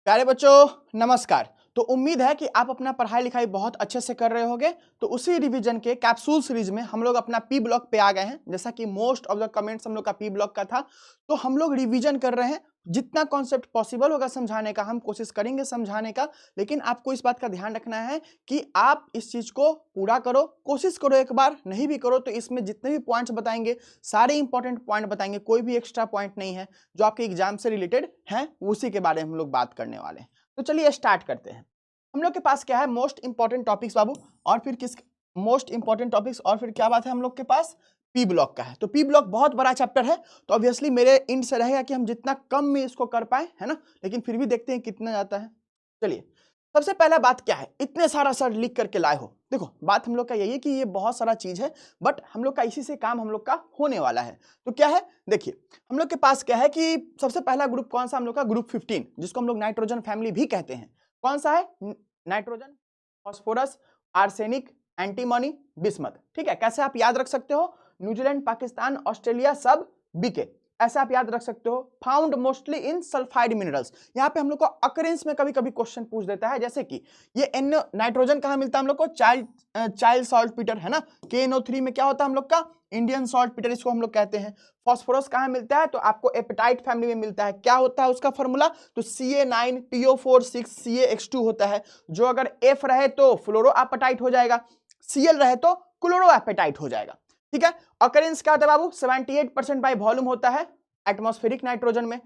प्यारे बच्चों नमस्कार। तो उम्मीद है कि आप अपना पढ़ाई लिखाई बहुत अच्छे से कर रहे होंगे। तो उसी रिवीजन के कैप्सूल सीरीज में हम लोग अपना पी ब्लॉक पे आ गए हैं। जैसा कि मोस्ट ऑफ द कमेंट्स हम लोग का पी ब्लॉक का था, तो हम लोग रिवीजन कर रहे हैं। जितना कॉन्सेप्ट पॉसिबल होगा समझाने का हम कोशिश करेंगे समझाने का, लेकिन आपको इस बात का ध्यान रखना है कि आप इस चीज को पूरा करो, कोशिश करो। एक बार नहीं भी करो तो इसमें जितने भी पॉइंट्स बताएंगे सारे इंपॉर्टेंट पॉइंट बताएंगे, कोई भी एक्स्ट्रा पॉइंट नहीं है जो आपके एग्जाम से रिलेटेड है, उसी के बारे में हम लोग बात करने वाले हैं। तो चलिए स्टार्ट करते हैं। हम लोग के पास क्या है, मोस्ट इंपॉर्टेंट टॉपिक्स बाबू, और फिर किस मोस्ट इंपॉर्टेंट टॉपिक्स, और फिर क्या बात है हम लोग के पास पी ब्लॉक का है। तो पी ब्लॉक बहुत बड़ा चैप्टर है, तो ऑब्वियसली मेरे इंड से रहेगा कि हम जितना कम में इसको कर पाए, है ना, लेकिन फिर भी देखते हैं कितना जाता है। चलिए सबसे पहला बात क्या है, इतने सारा सर लिख करके लाए हो। देखो बात हम लोग का यही है कि ये बहुत सारा चीज है, बट हम लोग का इसी से काम हम लोग का होने वाला है। तो क्या है, देखिए हम लोग के पास क्या है कि सबसे पहला ग्रुप कौन सा हम लोग का, ग्रुप 15, जिसको हम लोग नाइट्रोजन फैमिली भी कहते हैं। कौन सा है, nitrogen, phosphorus, arsenic, antimony, bismuth. ठीक है, कैसे आप याद रख सकते हो, न्यूजीलैंड, पाकिस्तान, ऑस्ट्रेलिया सब बीके, ऐसे आप याद रख सकते हो। Found mostly in sulphide minerals. यहाँ पे हम लोग को अकरेंस में कभी कभी क्वेश्चन पूछ देता है, जैसे कि ये एन नाइट्रोजन कहाँ मिलता है हम लोग को, चाइल्ड सॉल्ट पीटर, है ना। KNO3 में क्या होता है हम लोग का, इंडियन सॉल्ट पीटर, इसको हम लोग कहते हैं। फॉस्फोरस कहाँ मिलता है, तो आपको एपेटाइट फैमिली में मिलता है। क्या होता है उसका फॉर्मूला, तो Ca9PO4 6 CaX2 होता है। जो अगर F रहे तो फ्लोरो एपेटाइट हो जाएगा, Cl रहे तो क्लोरो एपेटाइट हो जाएगा। ठीक है, ऑकरेंस क्या होता है बाबू, 78% बाय वॉल्यूम होता है एटमॉस्फेरिक नाइट्रोजन में।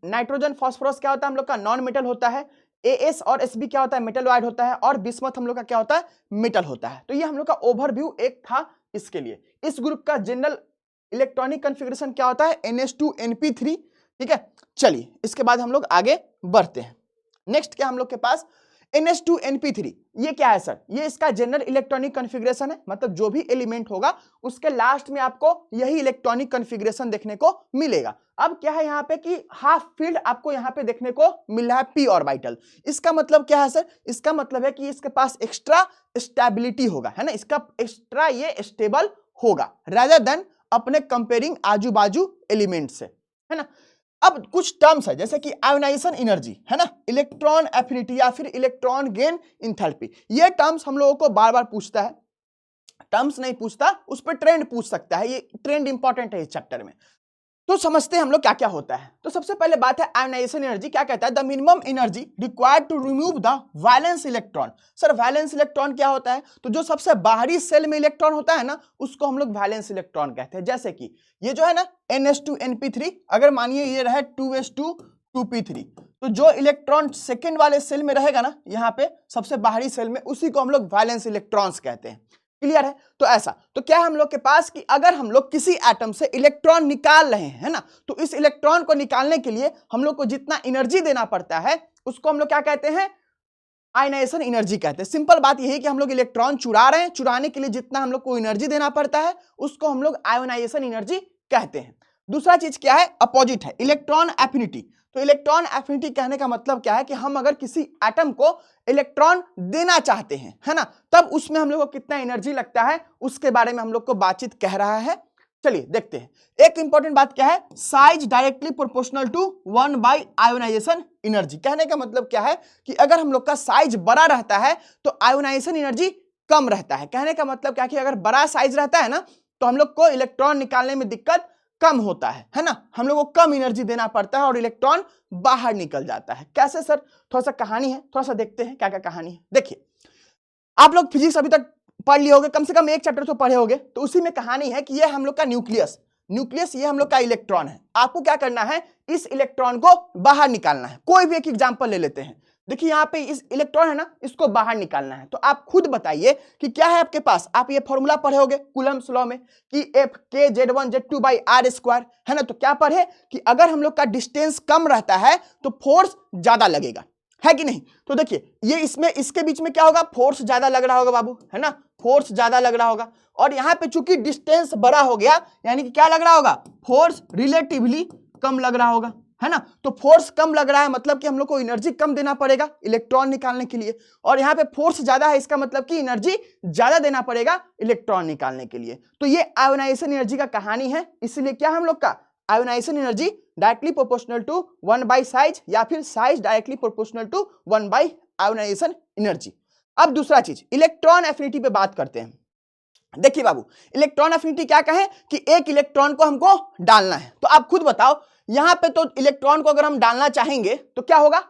नाइट्रोजन फॉस्फोरस क्या होता है हम लोग का, नॉन मेटल होता है। AS और SB क्या होता है, मेटलॉइड होता है। और बिस्मथ हम लोग का क्या होता है, मेटल होता है। तो ये हम लोग का ओवरव्यू एक था इसके लिए। इस ग्रुप का जनरल इलेक्ट्रॉनिक कॉन्फ़िगरेशन क्या होता है, NH2NP3। ठीक है, चलिए इसके बाद हम लोग आगे बढ़ते हैं। नेक्स्ट क्या हम लोग के पास, NH2NP3। ये क्या है सर, ये इसका जनरल इलेक्ट्रॉनिक कॉन्फ़िगरेशन है। मतलब जो भी एलिमेंट होगा उसके लास्ट में आपको यही इलेक्ट्रॉनिक कॉन्फ़िगरेशन देखने को मिलेगा। अब क्या है यहाँ पे कि हाफ फील्ड आपको यहाँ पे देखने को मिल रहा है p ऑर्बिटल। इसका मतलब क्या है सर, इसका मतलब है कि इसके पास एक्स्ट्रा स्टेबिलिटी होगा, है ना, इसका एक्स्ट्रा ये स्टेबल होगा रादर देन अपने कंपेयरिंग आजू बाजू एलिमेंट से, है ना। अब कुछ टर्म्स है जैसे कि आयोनाइजेशन एनर्जी, है ना, इलेक्ट्रॉन एफिनिटी या फिर इलेक्ट्रॉन गेन इंथैल्पी। ये टर्म्स हम लोगों को बार बार पूछता है। टर्म्स नहीं पूछता, उस पर ट्रेंड पूछ सकता है। ये ट्रेंड इंपॉर्टेंट है इस चैप्टर में। तो समझते हैं हम लोग क्या क्या होता है। तो सबसे पहले बात है आयोनाइजेशन एनर्जी। क्या कहता है, the minimum energy required to remove the valence electron. Sir valence electron क्या होता है, तो जो सबसे बाहरी सेल में इलेक्ट्रॉन होता है ना, उसको हम लोग वैलेंस इलेक्ट्रॉन कहते हैं। जैसे कि ये जो है ना NH2NP3, अगर मानिए ये रहे 2s2 2p3, तो जो इलेक्ट्रॉन सेकेंड वाले सेल में रहेगा ना, यहाँ पे सबसे बाहरी सेल में, उसी को हम लोग वैलेंस इलेक्ट्रॉन्स कहते हैं। क्लियर है, तो ऐसा तो क्या है हम लोग के पास कि अगर हम लोग किसी एटम से इलेक्ट्रॉन निकाल रहे हैं, है ना, तो इस इलेक्ट्रॉन को निकालने के लिए हम लोग को जितना एनर्जी देना पड़ता है उसको हम लोग क्या कहते हैं, आयनाइजेशन एनर्जी कहते हैं। सिंपल बात यही कि हम लोग इलेक्ट्रॉन चुरा रहे हैं, चुराने के लिए जितना हम लोग को एनर्जी देना पड़ता है उसको हम लोग आयोनाइजेशन एनर्जी कहते हैं। दूसरा चीज क्या है, अपोजिट है, इलेक्ट्रॉन एफिनिटी। तो इलेक्ट्रॉन एफिनिटी कहने का मतलब क्या है कि हम अगर किसी एटम को इलेक्ट्रॉन देना चाहते हैं, है ना, तब उसमें हम लोग को कितना एनर्जी लगता है उसके बारे में हम लोग को बातचीत कह रहा है। चलिए देखते हैं। एक इंपॉर्टेंट बात क्या है, size directly proportional to 1 by ionization energy. कहने का मतलब क्या है कि अगर हम लोग का साइज बड़ा रहता है तो आयोनाइजेशन एनर्जी कम रहता है। कहने का मतलब क्या कि अगर बड़ा साइज रहता है ना तो हम लोग को इलेक्ट्रॉन निकालने में दिक्कत कम होता है ना, हम लोग को कम एनर्जी देना पड़ता है और इलेक्ट्रॉन बाहर निकल जाता है। कैसे सर, थोड़ा सा कहानी है, थोड़ा सा देखते हैं क्या क्या कहानी है। देखिए आप लोग फिजिक्स अभी तक पढ़ लिए होगे, कम से कम एक चैप्टर तो पढ़े होगे, तो उसी में कहानी है कि ये हम लोग का न्यूक्लियस, ये हम लोग का इलेक्ट्रॉन है। आपको क्या करना है, इस इलेक्ट्रॉन को बाहर निकालना है। कोई भी एक एग्जांपल ले लेते हैं। देखिए यहाँ पे इस इलेक्ट्रॉन है ना, इसको बाहर निकालना है। तो आप खुद बताइए कि क्या है आपके पास, आप ये फॉर्मूला पढ़े होगे कूलम्ब्स लॉ में कि F(k)Z1Z2/r², है ना। तो क्या पढ़े कि अगर हम लोग का डिस्टेंस कम रहता है तो फोर्स ज्यादा लगेगा, है कि नहीं। तो देखिए ये इसमें इसके बीच में क्या होगा, फोर्स ज्यादा लग रहा होगा बाबू, है ना, फोर्स ज्यादा लग रहा होगा। और यहाँ पे चूंकि डिस्टेंस बड़ा हो गया, यानी कि क्या लग रहा होगा, फोर्स रिलेटिवली कम लग रहा होगा, है ना। तो फोर्स कम लग रहा है मतलब कि हम लोग को एनर्जी कम देना पड़ेगा इलेक्ट्रॉन निकालने के लिए, और यहाँ पे फोर्स ज्यादा है, इसका मतलब कि एनर्जी ज्यादा देना पड़ेगा इलेक्ट्रॉन निकालने के लिए। तो ये आयोनाइजेशन एनर्जी का कहानी है, इसलिए क्या हम लोग का ionization energy directly proportional to 1 by size या फिर size directly proportional to 1 by ionization energy. अब दूसरा चीज इलेक्ट्रॉन एफिनिटी पे बात करते हैं। देखिए बाबू, इलेक्ट्रॉन एफिनिटी क्या कहें कि एक इलेक्ट्रॉन को हमको डालना है, तो आप खुद बताओ यहां पे तो इलेक्ट्रॉन को अगर हम डालना चाहेंगे तो क्या होगा,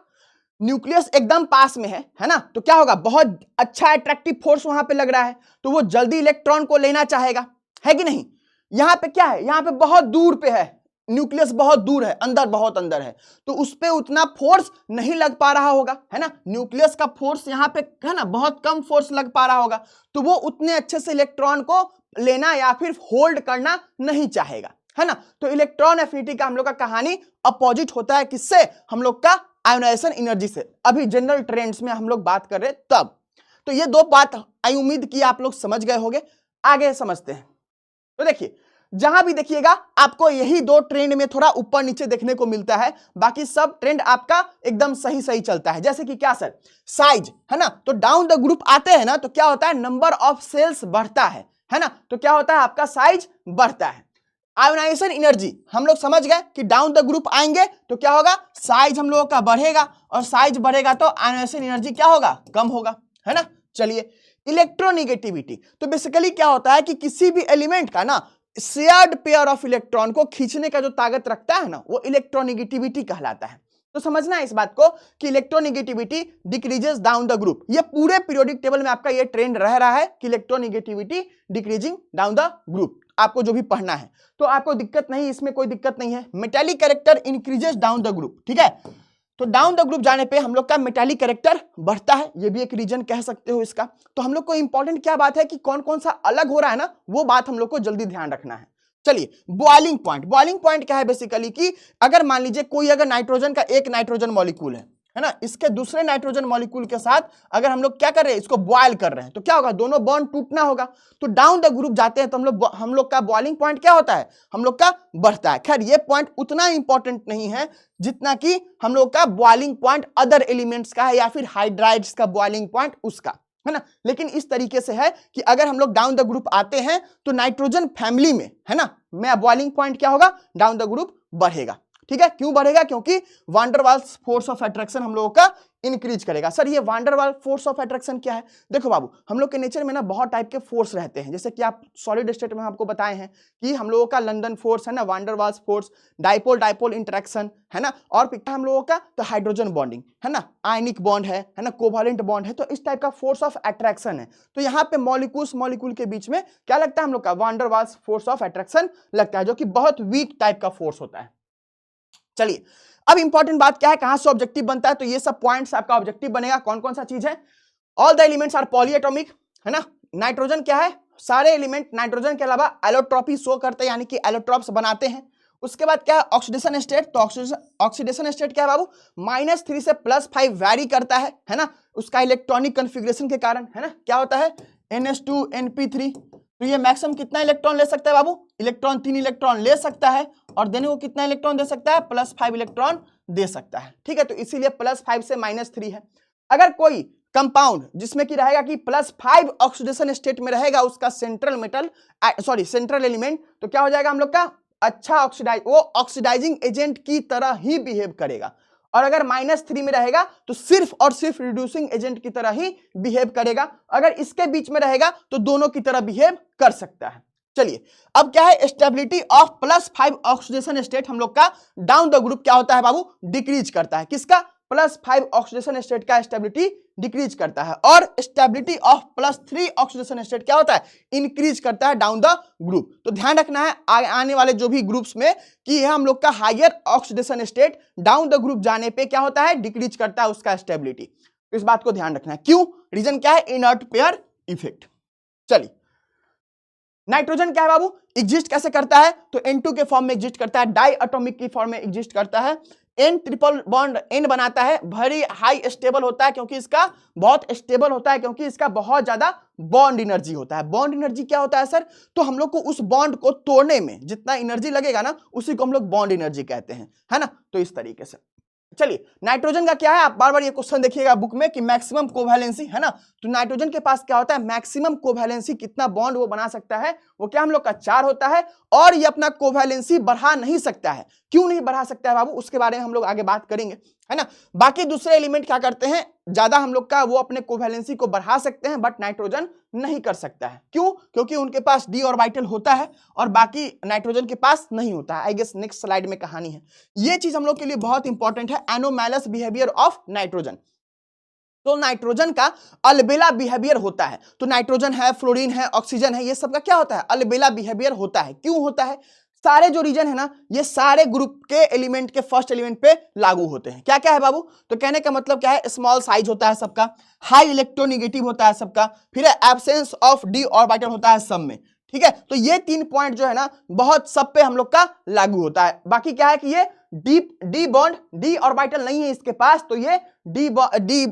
न्यूक्लियस एकदम पास में है ना, तो क्या होगा, बहुत अच्छा अट्रैक्टिव फोर्स वहां पे लग रहा है, तो वो जल्दी इलेक्ट्रॉन को लेना चाहेगा, है कि नहीं। यहां पे क्या है, यहां पे बहुत दूर पे है, न्यूक्लियस बहुत दूर है, अंदर बहुत अंदर है, तो उस पे उतना फोर्स नहीं लग पा रहा होगा, है ना, न्यूक्लियस का फोर्स यहाँ पे है ना बहुत कम फोर्स लग पा रहा होगा, तो वो उतने अच्छे से इलेक्ट्रॉन को लेना या फिर होल्ड करना नहीं चाहेगा, है ना। तो इलेक्ट्रॉन एफिनिटी का हम लोग का कहानी अपोजिट होता है, किससे, हम लोग का आयोनाइजेशन एनर्जी से। अभी जनरल ट्रेंड्स में हम लोग बात कर रहे तब, तो ये दो बात आई उम्मीद की आप लोग समझ गए होंगे। आगे समझते हैं। तो देखिए जहां भी देखिएगा आपको यही दो ट्रेंड में थोड़ा ऊपर नीचे देखने को मिलता है, बाकी सब ट्रेंड आपका एकदम सही सही चलता है। जैसे कि क्या सर, साइज, है ना, तो डाउन द ग्रुप आते हैं ना तो क्या होता है, नंबर ऑफ सेल्स बढ़ता है ना, तो क्या होता है आपका साइज बढ़ता है। आयोनाइजेशन एनर्जी हम लोग समझ गए कि डाउन द ग्रुप आएंगे तो क्या होगा, साइज हम लोगों का बढ़ेगा, और साइज बढ़ेगा तो आयोनाइजेशन एनर्जी क्या होगा, कम होगा, है ना। चलिए इलेक्ट्रोनिगेटिविटी, तो बेसिकली क्या होता है कि किसी भी एलिमेंट का ना शेयर्ड पेयर ऑफ इलेक्ट्रॉन को खींचने का जो ताकत रखता है ना, वो इलेक्ट्रोनिगेटिविटी कहलाता है। तो समझना है इस बात को कि electronegativity decreases down the group. ये पूरे पीरियोडिक टेबल में आपका ये ट्रेंड रह रहा है कि electronegativity decreasing down the group. आपको जो भी पढ़ना है तो आपको दिक्कत नहीं, इसमें कोई दिक्कत नहीं है। Metallic character increases down the group, ठीक है, तो डाउन द ग्रुप जाने पे हम लोग का मेटालिक कैरेक्टर बढ़ता है, ये भी एक रीजन कह सकते हो इसका। तो हम लोग को इंपॉर्टेंट क्या बात है कि कौन कौन सा अलग हो रहा है ना, वो बात हम लोग को जल्दी ध्यान रखना है। चलिए बॉइलिंग पॉइंट, बॉइलिंग पॉइंट क्या है बेसिकली कि अगर मान लीजिए कोई अगर नाइट्रोजन का एक नाइट्रोजन मॉलिक्यूल है ना, इसके दूसरे नाइट्रोजन मॉलिक्यूल के साथ अगर हम लोग क्या कर रहे हैं, इसको बॉयल कर रहे हैं, तो क्या होगा, दोनों बॉन्ड टूटना होगा। तो डाउन द ग्रुप जाते हैं तो हम लोग का बॉइलिंग पॉइंट क्या होता है, हम लोग का बढ़ता है। खैर ये पॉइंट उतना इंपॉर्टेंट नहीं है जितना कि हम लोग का बॉइलिंग पॉइंट अदर एलिमेंट्स का है या फिर हाइड्राइड्स का बॉइलिंग पॉइंट उसका, है ना। लेकिन इस तरीके से है कि अगर हम लोग डाउन द ग्रुप आते हैं तो नाइट्रोजन फैमिली में, है ना, में बॉइलिंग पॉइंट क्या होगा, डाउन द ग्रुप बढ़ेगा। ठीक है, क्यों बढ़ेगा, क्योंकि वान der Waals force of attraction हम लोगों का इंक्रीज करेगा। सर ये वान डर वाल फोर्स ऑफ अट्रैक्शन क्या है, देखो बाबू हम लोग के नेचर में ना बहुत टाइप के फोर्स रहते हैं, जैसे कि आप सॉलिड स्टेट में आपको बताए हैं कि हम लोगों का लंदन फोर्स है ना, van der Waals force, dipole dipole interaction, है ना, और हम लोगों का तो हाइड्रोजन बॉन्डिंग, है ना, आयनिक बॉन्ड है ना, कोवालेंट बॉन्ड है, तो इस टाइप का फोर्स ऑफ अट्रैक्शन है। तो यहाँ पे मॉलिक्यूल्स मॉलिक्यूल के बीच में क्या लगता है, हम लोग का वान der Waals force of attraction लगता है, जो कि बहुत वीक टाइप का फोर्स होता है। चलिए अब इंपॉर्टेंट बात क्या है, कहां से ऑब्जेक्टिव बनता है, तो ये सब पॉइंट्स आपका ऑब्जेक्टिव बनेगा। कौन कौन सा चीज है, all the elements are polyatomic, है ना, नाइट्रोजन क्या है, सारे एलिमेंट नाइट्रोजन के अलावा एलोट्रॉपी शो करते हैं, यानी कि एलोट्रॉप्स बनाते हैं। उसके बाद क्या है, ऑक्सीडेशन स्टेट, तो ऑक्सीडेशन स्टेट क्या है बाबू, -3 से +5 वैरी करता है ना, उसका इलेक्ट्रॉनिक कन्फिग्रेशन के कारण, है ना, क्या होता है NH2 NP3, तो ये मैक्सिमम कितना इलेक्ट्रॉन ले सकता है बाबू, इलेक्ट्रॉन 3 इलेक्ट्रॉन ले सकता है, और देने को कितना इलेक्ट्रॉन दे सकता है, +5 इलेक्ट्रॉन दे सकता है। ठीक है, तो इसीलिए +5 से -3 है। अगर कोई कंपाउंड जिसमें कि रहेगा कि +5 ऑक्सीडेशन स्टेट में रहेगा उसका सेंट्रल मेटल सेंट्रल एलिमेंट, तो क्या हो जाएगा हम लोग का अच्छा वो ऑक्सीडाइजिंग एजेंट की तरह ही बिहेव करेगा। और अगर -3 में रहेगा तो सिर्फ और सिर्फ रिड्यूसिंग एजेंट की तरह ही बिहेव करेगा। अगर इसके बीच में रहेगा तो दोनों की तरह बिहेव कर सकता है। चलिए अब क्या है, स्टेबिलिटी ऑफ +5 ऑक्सीडेशन स्टेट हम लोग का डाउन द ग्रुप क्या होता है बाबू, डिक्रीज करता है। किसका, +5 ऑक्सीडेशन स्टेट का स्टेबिलिटी डिक्रीज करता है, और स्टेबिलिटी ऑफ +3 ऑक्सीडेशन स्टेट क्या होता है, इंक्रीज करता है डाउन द ग्रुप। तो ध्यान रखना है आने वाले जो भी ग्रुप्स में कि यह हम लोग का higher oxidation state down the group जाने पे क्या होता है, डिक्रीज करता है उसका स्टेबिलिटी। इस बात को ध्यान रखना है, क्यों, रीजन क्या है, इनर्ट पेयर इफेक्ट। चलिए नाइट्रोजन क्या है बाबू, एग्जिस्ट कैसे करता है, तो N2 के फॉर्म में एग्जिस्ट करता है, डाई एटॉमिक की फॉर्म में एग्जिस्ट करता है, N ट्रिपल बॉन्ड N बनाता है, वेरी हाई स्टेबल होता है क्योंकि इसका बहुत स्टेबल होता है, क्योंकि इसका बहुत ज्यादा बॉन्ड एनर्जी होता है। बॉन्ड एनर्जी क्या होता है सर, तो हम लोग को उस बॉन्ड को तोड़ने में जितना एनर्जी लगेगा ना, उसी को हम लोग बॉन्ड एनर्जी कहते हैं, है ना। तो इस तरीके से चलिए नाइट्रोजन का क्या है, आप बार बार ये क्वेश्चन देखिएगा बुक में कि मैक्सिमम कोवैलेंसी है ना, तो नाइट्रोजन के पास क्या होता है, मैक्सिमम कोवैलेंसी कितना बॉन्ड वो बना सकता है, वो क्या हम लोग का 4 होता है। और ये अपना कोवैलेंसी बढ़ा नहीं सकता है। क्यों नहीं बढ़ा सकता है बाबू, उसके बारे में हम लोग आगे बात करेंगे, है ना। बाकी दूसरे एलिमेंट क्या करते हैं, ज्यादा हम लोग का वो अपने कोवैलेंसी को बढ़ा सकते हैं, बट नाइट्रोजन नहीं कर सकता है। क्यों, क्योंकि उनके पास डी ऑर्बिटल होता है और बाकी नाइट्रोजन के पास नहीं होता है। आई गेस नेक्स्ट स्लाइड में कहानी है, ये चीज हम लोग के लिए बहुत इंपॉर्टेंट है, एनोमैलस बिहेवियर ऑफ नाइट्रोजन। तो नाइट्रोजन का अलबेला बिहेवियर होता है, तो नाइट्रोजन है, फ्लोरीन है, ऑक्सीजन है, ये सब का क्या होता है, अलबेला बिहेवियर होता है। क्यों होता है, सारे जो रीजन है ना, ये सारे ग्रुप के एलिमेंट के फर्स्ट एलिमेंट पे लागू होते हैं। क्या क्या है बाबू, तो कहने का मतलब क्या है, स्मॉल साइज होता है सबका, हाई इलेक्ट्रोनेगेटिव होता है सबका, फिर एब्सेंस ऑफ डी ऑर्बिटल होता है सब में। ठीक है, तो ये 3 पॉइंट जो है ना बहुत सब पे हम लोग का लागू होता है। बाकी क्या है कि ये डी बॉन्ड, डी ऑर्बिटल नहीं है इसके पास, तो ये डी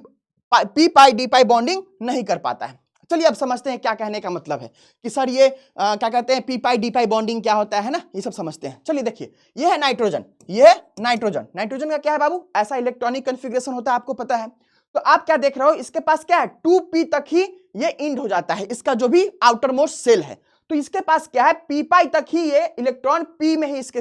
पी पाई डी पाई बॉन्डिंग नहीं कर पाता है। चलिए अब समझते हैं क्या कहने का मतलब है कि सर ये क्या कहते हैं, पी पाई डी पाई बॉन्डिंग क्या होता है ना, ये सब समझते हैं। चलिए देखिए, ये है नाइट्रोजन, ये है नाइट्रोजन। नाइट्रोजन का क्या है बाबू, ऐसा इलेक्ट्रॉनिक कॉन्फ़िगरेशन होता है, आपको पता है। तो आप क्या देख रहे हो, इसके पास क्या है, 2p तक ही ये इंड हो जाता है, इसका जो भी आउटर मोस्ट सेल है। तो इसके पास क्या है, पी पाई तक ही ये इलेक्ट्रॉन, पी में ही इसके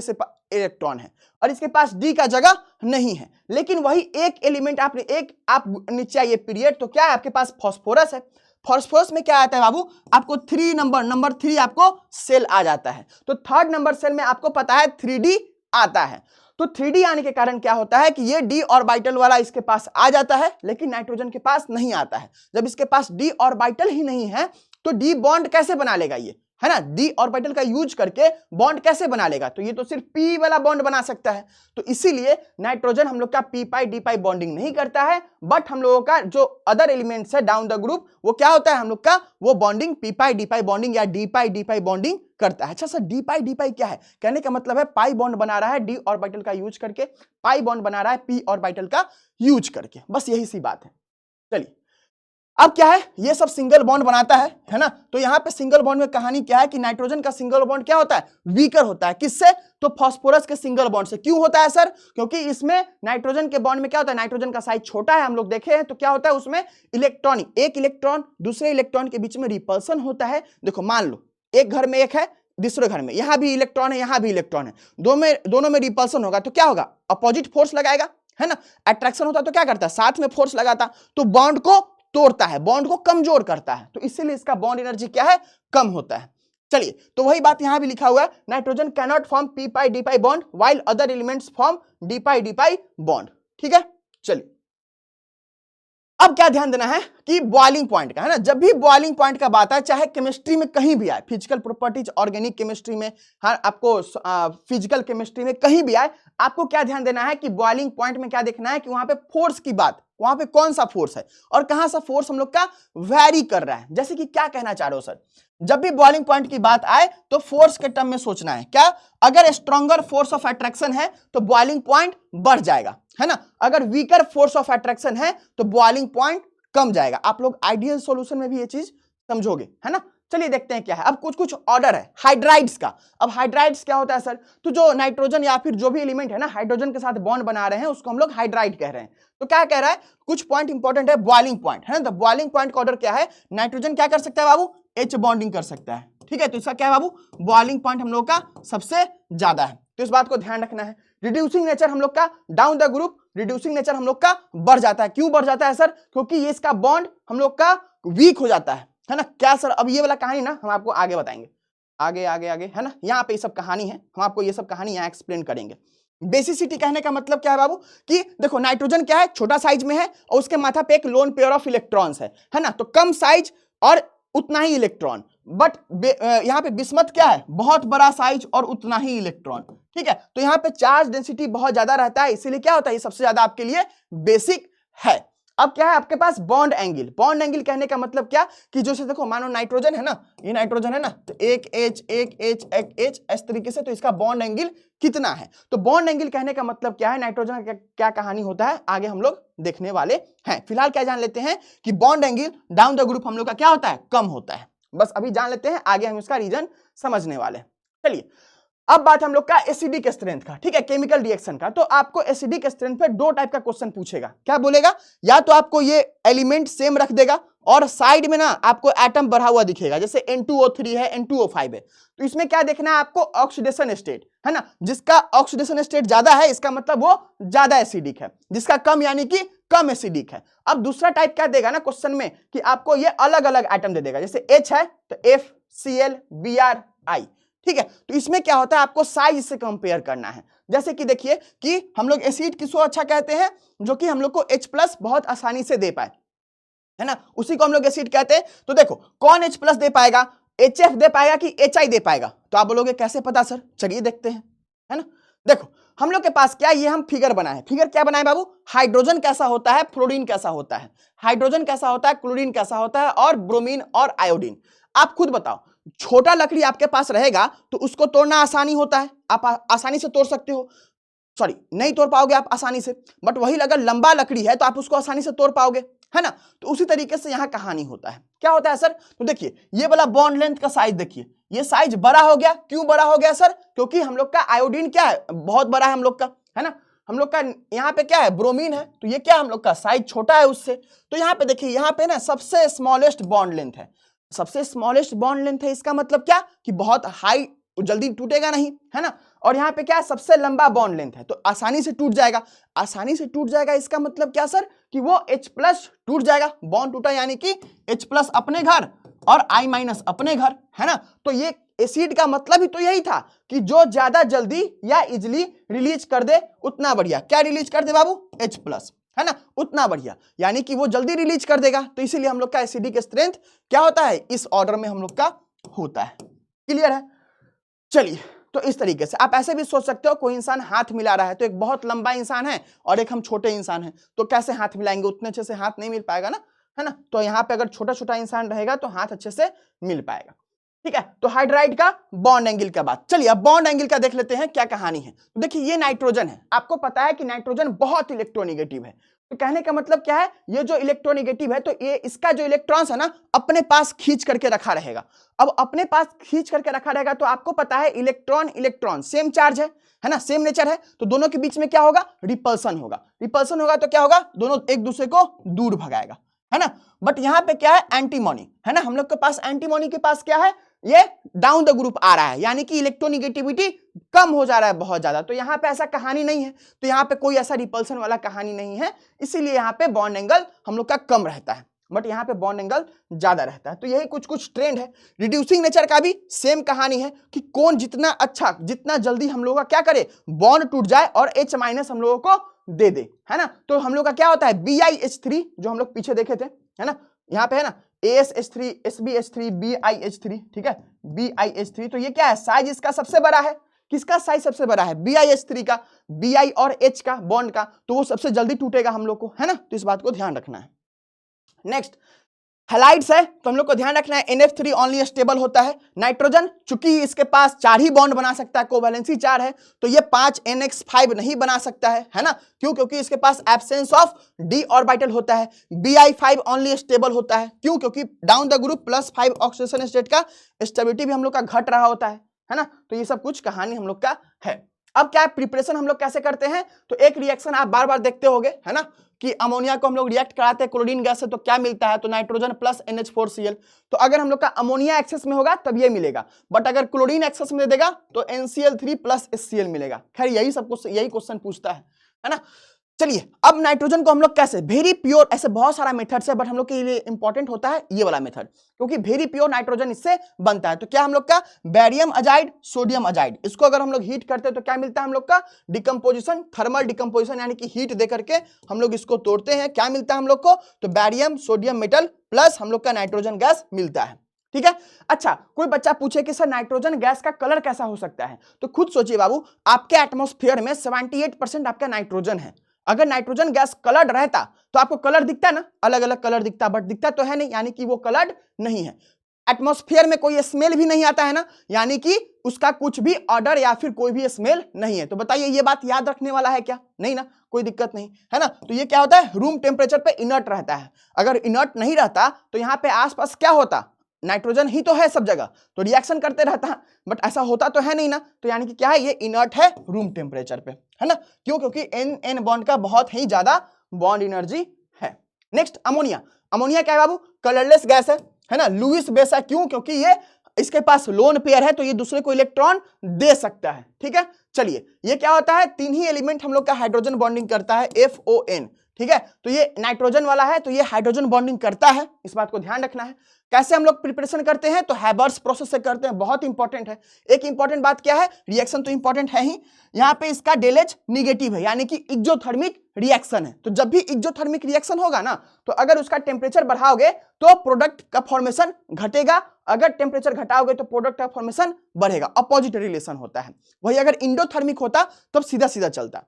इलेक्ट्रॉन है और इसके पास डी का जगह नहीं है। लेकिन वही एक एलिमेंट आपने आप नीचे आइए पीरियड, तो क्या है आपके पास फास्फोरस है। फास्फोरस में क्या आता है बाबू, आपको 3 नंबर 3 आपको सेल आ जाता है। तो 3rd नंबर सेल में आपको पता है 3d आता है। तो 3d आने के कारण क्या होता है कि ये डी ऑर्बिटल वाला इसके पास आ जाता है, लेकिन नाइट्रोजन के पास नहीं आता है। जब इसके पास डी ऑर्बिटल ही नहीं है तो डी बॉन्ड कैसे बना लेगा ये, है ना, डी ऑर्बिटल का यूज करके बॉन्ड कैसे बना लेगा, तो ये तो सिर्फ पी वाला बॉन्ड बना सकता है। तो इसीलिए नाइट्रोजन हम लोग का पी पाई डी पाई बॉन्डिंग नहीं करता है, बट हम लोगों का जो अदर एलिमेंट्स है डाउन द ग्रुप, वो क्या होता है हम लोग का, वो बॉन्डिंग पी पाई डी पाई बॉन्डिंग या डी पाई बॉन्डिंग करता है। अच्छा सर डी पाई क्या है, कहने का मतलब है पाई बॉन्ड बना रहा है डी ऑर्बिटल का यूज करके, पाई बॉन्ड बना रहा है पी ऑर्बिटल का यूज करके, बस यही सी बात है। चलिए अब क्या है, ये सब सिंगल बॉन्ड बनाता है ना। तो यहां पे सिंगल बॉन्ड में कहानी क्या है कि नाइट्रोजन का सिंगल बॉन्ड क्या होता है, वीकर होता है। किससे, तो फास्फोरस के सिंगल बॉन्ड से। क्यों होता है सर, क्योंकि इसमें नाइट्रोजन के बॉन्ड में क्या होता है, नाइट्रोजन का साइज छोटा है, हम लोग देखे हैं, तो क्या होता है उसमें इलेक्ट्रॉनिक, एक इलेक्ट्रॉन दूसरे इलेक्ट्रॉन के बीच में रिपल्सन होता है। देखो मान लो एक घर में एक है, दूसरे घर में, यहां भी इलेक्ट्रॉन है, यहां भी इलेक्ट्रॉन है, दोनों में रिपल्सन होगा, तो क्या होगा, अपोजिट फोर्स लगाएगा, है ना। अट्रैक्शन होता तो क्या करता है, साथ में फोर्स लगाता, तो बॉन्ड को तोड़ता है, बॉन्ड को कमजोर करता है, तो इसीलिए इसका बॉन्ड एनर्जी क्या है, कम होता है। चलिए तो वही बात यहां भी लिखा हुआ है, nitrogen can not form P pi D pi bond while other elements form D pi bond. ठीक है, चलिए अब क्या ध्यान देना है कि बॉइलिंग पॉइंट का, है ना, जब भी बॉइलिंग पॉइंट का बात है, चाहे केमिस्ट्री में कहीं भी आए, फिजिकल प्रॉपर्टीज, ऑर्गेनिक केमिस्ट्री में, हाँ आपको फिजिकल केमिस्ट्री में कहीं भी आए, आपको क्या ध्यान देना है कि बॉइलिंग पॉइंट में क्या देखना है कि वहां पे फोर्स की बात, वहां पे कौन सा फोर्स है और कहां सा फोर्स हम लोग का वैरी कर रहा है। जैसे कि क्या कहना चाह रहे हो सर, जब भी बॉइलिंग पॉइंट की बात आए तो फोर्स के टर्म में सोचना है। क्या, अगर स्ट्रॉन्गर फोर्स ऑफ अट्रैक्शन है तो बॉइलिंग पॉइंट बढ़ जाएगा, है ना। अगर वीकर फोर्स ऑफ अट्रैक्शन है तो बॉइलिंग पॉइंट कम जाएगा। आप लोग आइडियल सॉल्यूशन में भी ये चीज समझोगे, है ना। चलिए देखते हैं क्या है। अब कुछ ऑर्डर है हाइड्राइड्स का। अब हाइड्राइड्स क्या होता है सर, तो जो नाइट्रोजन या फिर जो भी एलिमेंट है ना हाइड्रोजन के साथ बॉन्ड बना रहे हैं उसको हम लोग हाइड्राइड कह रहे हैं। तो क्या कह रहा है, कुछ पॉइंट इंपॉर्टेंट है, बॉइलिंग पॉइंट, है ना। तो बॉइलिंग पॉइंट का ऑर्डर क्या है, नाइट्रोजन क्या कर सकता है बाबू, एच बॉन्डिंग कर सकता है। ठीक है, तो इसका क्या है बाबू, बॉइलिंग पॉइंट हम लोग का सबसे ज्यादा है, तो इस बात को ध्यान रखना है। रिड्यूसिंग नेचर हम लोग का down the group, reducing nature हम लोग का बढ़ जाता है। क्यों बढ़ जाता है सर, क्योंकि ये इसका बॉन्ड हम लोग का वीक हो जाता है ना। क्या सर, अब ये वाला कहानी ना हम आपको आगे बताएंगे, आगे आगे आगे, है ना। यहाँ पे ये सब कहानी है, हम आपको ये सब कहानी यहाँ एक्सप्लेन करेंगे। बेसिसिटी कहने का मतलब क्या है बाबू, कि देखो नाइट्रोजन क्या है, छोटा साइज में है और उसके माथा पे एक लोन पेयर ऑफ इलेक्ट्रॉन्स है ना। तो कम साइज और उतना ही इलेक्ट्रॉन, बट यहाँ पे बिस्मथ क्या है, बहुत बड़ा साइज और उतना ही इलेक्ट्रॉन। ठीक है, तो यहाँ पे चार्ज डेंसिटी बहुत ज्यादा रहता है, इसीलिए क्या होता है, ये सबसे ज्यादा आपके लिए बेसिक है। अब क्या है आपके पास, बॉन्ड एंगल। बॉन्ड एंगल कहने का मतलब क्या, कि जैसे देखो मानो नाइट्रोजन है ना, ये नाइट्रोजन है ना, तो एक एच इस तरीके से, तो इसका बॉन्ड एंगल कितना है। तो बॉन्ड एंगल कहने का मतलब क्या है, नाइट्रोजन का क्या कहानी होता है आगे हम लोग देखने वाले हैं। फिलहाल क्या जान लेते हैं कि bond angle down the group हम लोग का क्या होता है, कम होता है। बस अभी जान लेते हैं, आगे हम इसका रीजन समझने वाले हैं। चलिए अब बात हम लोग का एसिडिक स्ट्रेंथ का, ठीक है, केमिकल रिएक्शन का। तो आपको एसिडिक स्ट्रेंथ पे दो टाइप का क्वेश्चन पूछेगा। क्या बोलेगा? या तो आपको ये एलिमेंट सेम रख देगा और साइड में ना आपको एटम बढ़ा हुआ दिखेगा, जैसे N2O3 है, N2O5 है। तो इसमें क्या देखना है आपको? ऑक्सीडेशन स्टेट, है ना। जिसका ऑक्सीडेशन स्टेट ज्यादा है इसका मतलब वो ज्यादा एसिडिक है, जिसका कम यानी कि कम एसिडिक है। अब दूसरा टाइप क्या देगा ना क्वेश्चन में कि आपको ये अलग अलग एटम दे देगा, जैसे H है तो FCl, Bri, ठीक है। तो इसमें क्या होता है, आपको साइज से कंपेयर करना है। जैसे कि देखिए कि हम लोग एसिड किसको अच्छा कहते हैं? जो कि हम लोग को H+ बहुत आसानी से दे पाए, है ना, उसी को हम लोग एसिड कहते हैं। तो देखो कौन H+ दे पाएगा? HF दे पाएगा कि HI दे पाएगा? तो आप बोलोगे कैसे पता सर? चलिए देखते हैं, है ना। देखो हम लोग के पास क्या, ये हम फिगर बनाए। फिगर क्या बनाए बाबू? हाइड्रोजन कैसा होता है, फ्लोरीन कैसा होता है, हाइड्रोजन कैसा होता है, क्लोरीन कैसा होता है, और ब्रोमीन और आयोडीन। आप खुद बताओ, छोटा लकड़ी आपके पास रहेगा तो उसको तोड़ना आसानी होता है, आप आसानी से तोड़ सकते हो, सॉरी नहीं तोड़ पाओगे आप आसानी से। बट वही अगर लंबा लकड़ी है तो आप उसको आसानी से तोड़ पाओगे, है ना। तो उसी तरीके से यहां कहानी होता है। क्या होता है सर? तो देखिए ये वाला बॉन्ड लेंथ का साइज देखिए, ये साइज बड़ा हो गया। क्यों बड़ा हो गया सर? क्योंकि हम लोग का आयोडीन क्या है, बहुत बड़ा है हम लोग का, है ना। हम लोग का यहाँ पे क्या है, ब्रोमीन है, तो ये क्या हम लोग का साइज छोटा है उससे। तो यहाँ पे देखिए, यहाँ पे ना सबसे स्मॉलेस्ट बॉन्ड लेंथ है, सबसे स्मॉलेस्ट बॉन्ड लेंथ है। इसका मतलब क्या कि बहुत हाई, जल्दी टूटेगा नहीं, है ना। और यहाँ पे क्या है, सबसे लंबा बॉन्ड लेंथ है, तो आसानी से टूट जाएगा। आसानी से टूट जाएगा इसका मतलब क्या सर? कि वो H+ टूट जाएगा। बॉन्ड टूटा यानी कि H+ अपने घर और I- अपने घर, है ना। तो ये एसिड का मतलब ही तो यही था कि जो ज्यादा जल्दी या इजिली रिलीज कर दे उतना बढ़िया। क्या रिलीज कर दे बाबू? H+, है ना, उतना बढ़िया, यानी कि वो जल्दी रिलीज कर देगा। तो इसीलिए हम लोग का एसिडिक स्ट्रेंथ क्या होता है, इस ऑर्डर में हम लोग का होता है। क्लियर है? चलिए, तो इस तरीके से आप ऐसे भी सोच सकते हो, कोई इंसान हाथ मिला रहा है, तो एक बहुत लंबा इंसान है और एक हम छोटे इंसान हैं, तो कैसे हाथ मिलाएंगे? उतने अच्छे से हाथ नहीं मिल पाएगा ना, है ना। तो यहाँ पे अगर छोटा छोटा इंसान रहेगा तो हाथ अच्छे से मिल पाएगा, ठीक है। तो हाइड्राइड का बॉन्ड एंगल का बात। चलिए अब बॉन्ड एंगल का देख लेते हैं क्या कहानी है। तो देखिए ये नाइट्रोजन है, आपको पता है कि नाइट्रोजन बहुत इलेक्ट्रोनेगेटिव है। तो कहने का मतलब क्या है, ये जो इलेक्ट्रोनेगेटिव है तो ये इसका जो इलेक्ट्रॉन्स है ना अपने पास खींच करके रखा रहेगा। अब अपने पास खींच करके रखा रहेगा तो आपको पता है इलेक्ट्रॉन इलेक्ट्रॉन सेम चार्ज है ना, सेम नेचर है, तो दोनों के बीच में क्या होगा? रिपल्सन होगा। रिपल्सन होगा तो क्या होगा? दोनों एक दूसरे को दूर भगाएगा, है ना। बट यहाँ पे क्या है? एंटीमोनी, है ना। हम लोग के पास एंटीमोनी के पास क्या है? ये डाउन द ग्रुप आ रहा है, यानी कि इलेक्ट्रोनिगेटिविटी कम हो जा रहा है बहुत ज्यादा। तो यहाँ पे ऐसा कहानी नहीं है, तो यहाँ पे कोई ऐसा रिपल्सन वाला कहानी नहीं है, इसीलिए यहाँ पे बॉन्ड एंगल हम लोग का कम रहता है, बट यहाँ पे बॉन्ड एंगल ज्यादा रहता है। तो यही कुछ कुछ ट्रेंड है। रिड्यूसिंग नेचर का भी सेम कहानी है कि कौन जितना अच्छा, जितना जल्दी हम लोग का क्या करे, बॉन्ड टूट जाए और H- हम लोगों को दे दे, है ना। तो हम लोग का क्या होता है, BiH3 जो हम लोग पीछे देखे थे, है ना, यहाँ पे है ना AsH3 SbH3 BiH3, ठीक है, BiH3। तो ये क्या है, साइज इसका सबसे बड़ा है। किसका साइज सबसे बड़ा है? BiH3 का, Bi और H का बॉन्ड का, तो वो सबसे जल्दी टूटेगा हम लोग को, है ना। तो इस बात को ध्यान रखना है। नेक्स्ट हैलाइड्स है, तो हम लोग को ध्यान रखना है NF3 ओनली स्टेबल होता है। नाइट्रोजन चूंकि इसके पास 4 ही बॉन्ड बना सकता है, कोवैलेंसी 4 है, तो ये 5 NX5 नहीं बना सकता है ना। क्यों? क्योंकि इसके पास एब्सेंस ऑफ d ऑर्बिटल होता है। Bi5 ओनली स्टेबल होता है। क्यों? क्योंकि down the group +5 oxidation state का स्टेबिलिटी भी हम लोग का घट रहा होता है ना। तो ये सब कुछ कहानी हम लोग का है। अब क्या प्रिपरेशन हम लोग कैसे करते हैं? तो एक रिएक्शन आप बार बार देखते होंगे, है ना, कि अमोनिया को हम लोग रिएक्ट कराते हैं क्लोरीन गैस से, तो क्या मिलता है? तो नाइट्रोजन प्लस NH4Cl। तो अगर हम लोग का अमोनिया एक्सेस में होगा तब ये मिलेगा, बट अगर क्लोरीन एक्सेस में दे देगा तो NCl3 प्लस HCl मिलेगा। खैर यही सब कुछ, यही क्वेश्चन पूछता है ना। चलिए अब नाइट्रोजन को हम लोग कैसे, वेरी प्योर, ऐसे बहुत सारा मेथड्स है, बट हम लोग के लिए इंपॉर्टेंट होता है ये वाला मेथड, क्योंकि वेरी प्योर नाइट्रोजन इससे बनता है। तो क्या हम लोग का बैरियम अजाइड, सोडियम अजाइड, इसको अगर हम लोग हीट करते हैं तो क्या मिलता है हम लोग का? डिकम्पोजिशन, थर्मल डिकम्पोजिशन, यानी कि हीट दे करके हम लोग इसको तोड़ते हैं। क्या मिलता है हम लोग को? तो बैरियम सोडियम मेटल प्लस हम लोग का नाइट्रोजन गैस मिलता है, ठीक है। अच्छा, कोई बच्चा पूछे कि सर नाइट्रोजन गैस का कलर कैसा हो सकता है? तो खुद सोचिए बाबू, आपके एटमॉस्फेयर में 78% आपका नाइट्रोजन है। अगर नाइट्रोजन गैस कलर्ड रहता तो आपको कलर दिखता है ना, अलग अलग कलर दिखता, बट दिखता तो है नहीं, यानी कि वो कलर्ड नहीं है। एटमॉस्फेयर में कोई स्मेल भी नहीं आता है ना, यानी कि उसका कुछ भी ऑर्डर या फिर कोई भी स्मेल नहीं है। तो बताइए ये बात याद रखने वाला है क्या? नहीं ना, कोई दिक्कत नहीं, है ना। तो ये क्या होता है, रूम टेम्परेचर पे इनर्ट रहता है। अगर इनर्ट नहीं रहता तो यहाँ पे आसपास क्या होता, नाइट्रोजन ही तो है सब जगह, तो रिएक्शन करते रहता है, बट ऐसा होता तो है नहीं ना, तो यानी कि क्या है, ये इनर्ट है रूम टेम्परेचर पे, है ना। क्यों? क्योंकि एन एन बॉन्ड का बहुत ही ज्यादा बॉन्ड एनर्जी है। Next ammonia. अमोनिया क्या है बाबू? कलरलेस गैस है ना, लुईस बेस है। क्यों? क्योंकि ये इसके पास लोन पेयर है, तो ये दूसरे को इलेक्ट्रॉन दे सकता है। ठीक है, चलिए ये क्या होता है, तीन ही एलिमेंट हम लोग का हाइड्रोजन बॉन्डिंग करता है, FON। ठीक है, तो ये नाइट्रोजन वाला है, तो ये हाइड्रोजन बॉन्डिंग करता है, इस बात को ध्यान रखना है। कैसे हम लोग प्रिपरेशन करते हैं? तो हैबर्स प्रोसेस से करते हैं, बहुत इंपॉर्टेंट है। एक इंपॉर्टेंट बात क्या है, रिएक्शन तो इंपॉर्टेंट है ही, यहाँ पे इसका डेलेज निगेटिव है, यानी कि एक्सोथर्मिक रिएक्शन है। तो जब भी एक्सोथर्मिक रिएक्शन होगा ना, तो अगर उसका टेम्परेचर बढ़ाओगे तो प्रोडक्ट का फॉर्मेशन घटेगा, अगर टेम्परेचर घटाओगे तो प्रोडक्ट का फॉर्मेशन बढ़ेगा, अपोजिट रिलेशन होता है। वही अगर इंडोथर्मिक होता तब सीधा सीधा चलता।